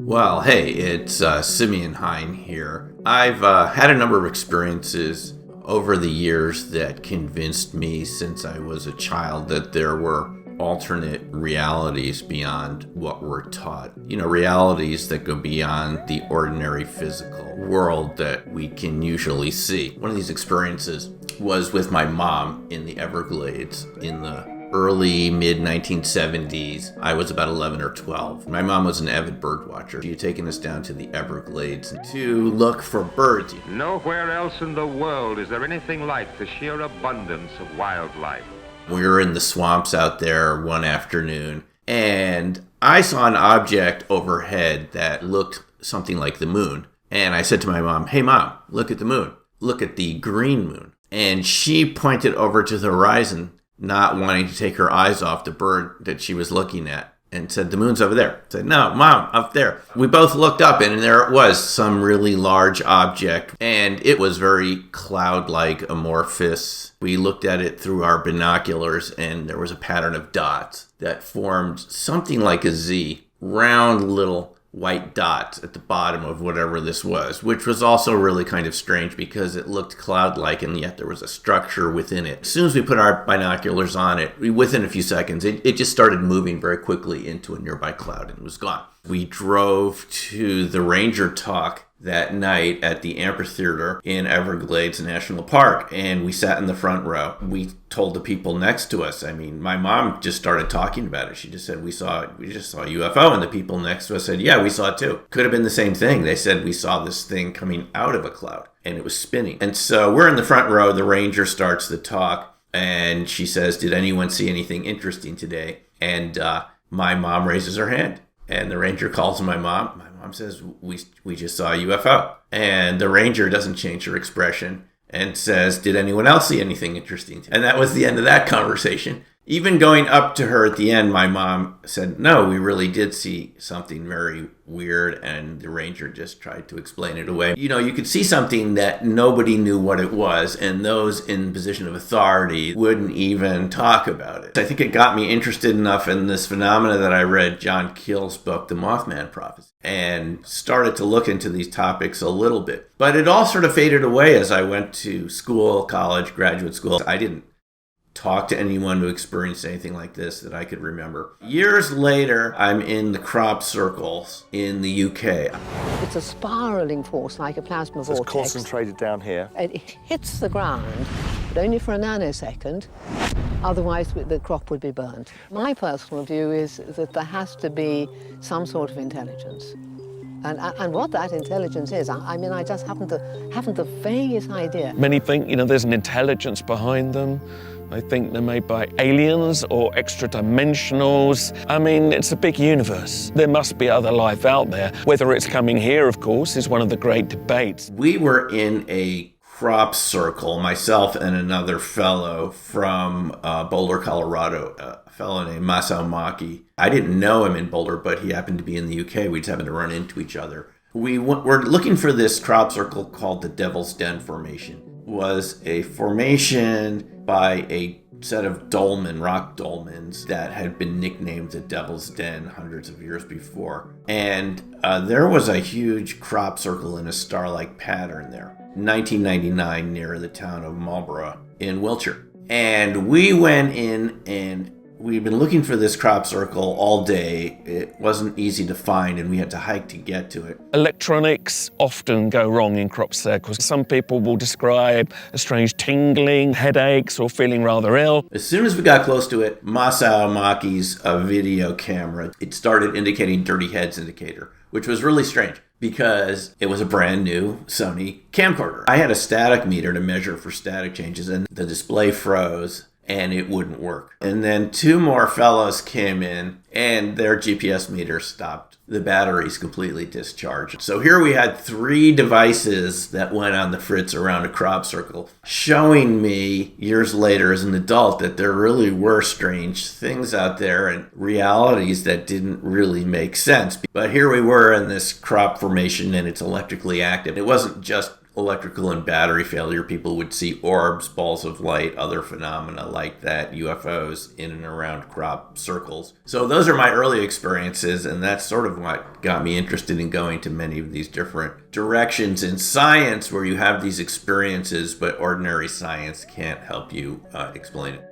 Well, hey, it's Simeon Hein here. I've had a number of experiences over the years that convinced me since I was a child that there were alternate realities beyond what we're taught. Realities that go beyond the ordinary physical world that we can usually see. One of these experiences was with my mom in the Everglades in the early mid-1970s. I was about 11 or 12. My mom was an avid bird watcher. She had taken us down to the Everglades to look for birds. Nowhere else in the world is there anything like the sheer abundance of wildlife. We were in the swamps out there one afternoon, and I saw an object overhead that looked something like the moon. And I said to my mom, "Hey mom, look at the moon. Look at the green moon." And she pointed over to the horizon, not wanting to take her eyes off the bird that she was looking at, and said, "The moon's over there." I said, "No, Mom, up there." We both looked up, and there it was, some really large object, and it was very cloud-like, amorphous. We looked at it through our binoculars, and there was a pattern of dots that formed something like a Z, round little white dots at the bottom of whatever this was, which was also really kind of strange because it looked cloud-like and yet there was a structure within it. As soon as we put our binoculars on it, within a few seconds, it just started moving very quickly into a nearby cloud and was gone. We drove to the ranger talk that night at the amphitheater in Everglades National Park, and we sat in the front row. We told the people next to us. My mom just started talking about it. She just said, we just saw a UFO, and the people next to us said, "Yeah, we saw it too." Could have been the same thing. They said, "We saw this thing coming out of a cloud and it was spinning." And so we're in the front row. The ranger starts the talk and she says, "Did anyone see anything interesting today?" And my mom raises her hand. And the ranger calls my mom. My mom says, we just saw a UFO. And the ranger doesn't change her expression and says, "Did anyone else see anything interesting?" And that was the end of that conversation. Even going up to her at the end, my mom said, "No, we really did see something very weird." And the ranger just tried to explain it away. You could see something that nobody knew what it was, and those in position of authority wouldn't even talk about it. I think it got me interested enough in this phenomena that I read John Keel's book, The Mothman Prophecy, and started to look into these topics a little bit. But it all sort of faded away as I went to school, college, graduate school. I didn't talk to anyone who experienced anything like this that I could remember. Years later, I'm in the crop circles in the UK. It's a spiraling force like a plasma vortex. It's concentrated down here. It hits the ground, but only for a nanosecond. Otherwise, the crop would be burned. My personal view is that there has to be some sort of intelligence. And what that intelligence is, I just haven't the vaguest idea. Many think, there's an intelligence behind them. I think they're made by aliens or extra-dimensionals. It's a big universe. There must be other life out there. Whether it's coming here, of course, is one of the great debates. We were in a crop circle, myself and another fellow from Boulder, Colorado, a fellow named Masao Maki. I didn't know him in Boulder, but he happened to be in the UK. We just happened to run into each other. We were looking for this crop circle called the Devil's Den Formation. It was a formation by a set of rock dolmens that had been nicknamed the Devil's Den hundreds of years before. And there was a huge crop circle in a star-like pattern there. 1999 near the town of Marlborough in Wiltshire. And we went in and we'd been looking for this crop circle all day. It wasn't easy to find and we had to hike to get to it. Electronics often go wrong in crop circles. Some people will describe a strange tingling, headaches, or feeling rather ill. As soon as we got close to it, Masao Maki's video camera, it started indicating dirty heads indicator, which was really strange because it was a brand new Sony camcorder. I had a static meter to measure for static changes and the display froze and it wouldn't work. And then two more fellows came in and their GPS meter stopped. The batteries completely discharged. So here we had three devices that went on the fritz around a crop circle, showing me years later as an adult that there really were strange things out there and realities that didn't really make sense. But here we were in this crop formation and it's electrically active. It wasn't just electrical and battery failure, people would see orbs, balls of light, other phenomena like that, UFOs in and around crop circles. So those are my early experiences, and that's sort of what got me interested in going to many of these different directions in science where you have these experiences, but ordinary science can't help you explain it.